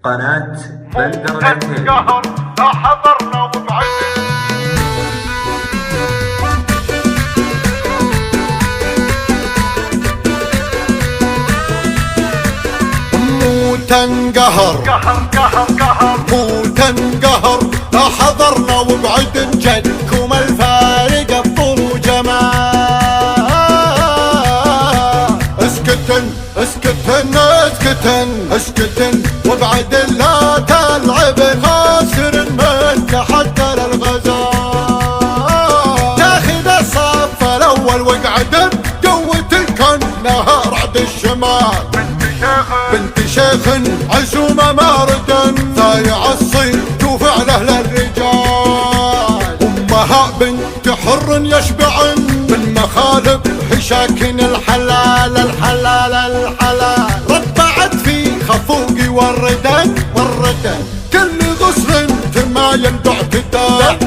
قناة بندر العتيبي. قهر لا حضرنا وبعدين مو تنقهر مو تنقهر لا حضرنا وبعد جدكم الفارق الطول وجمال. اسكتن وبعد لا تلعب خاسر من تحدى للغزال. تاخذ الصف الاول وقعد بقوة كانها رعد الشمال. بنت شيخ عزومة ماردا ضايع الصيت وفعله للرجال. امها بنت حر يشبعن من مخالب حشاكن الحلال ربعت في خفوقي والردن كل غصن تمايل باعتداء.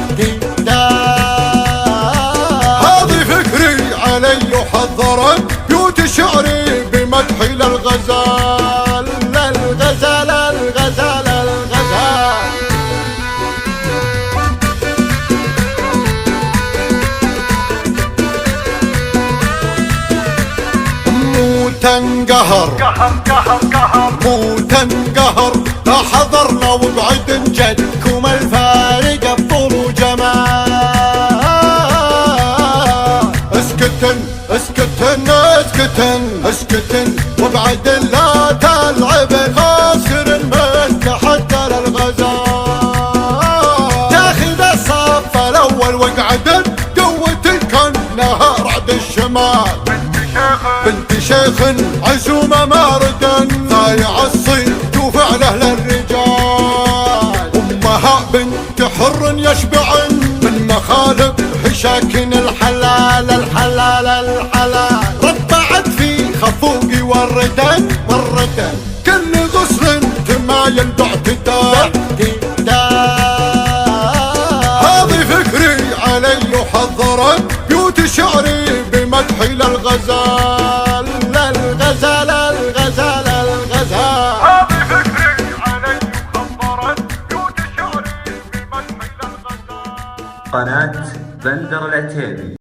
هذه فكري علي وحضرت بيوت شعري بمدحي للغزال. مو تنقهر لا حضرنا وبعد جدكم الفارق الطول وجمال. اسكتن وبعد لا تلعب خاسر من تحدى للغزال. تاخذ الصف الاول وقعدت قوة كانها رعد الشمال. بنت شيخ عزومة ماردا ضايع الصيت وفعله للرجال. امها بنت حر يشبعن من مخالب حشاكن الحلال ربعت في خفوقي والردن كل غصن تمايل باعتداء. هذه فكري علي وحضرت بيوت شعري بمدحي للغزال. هذه فكري علي وخضرت بيوت شعري بمدحي للغزال. قناة بندر العتيبي.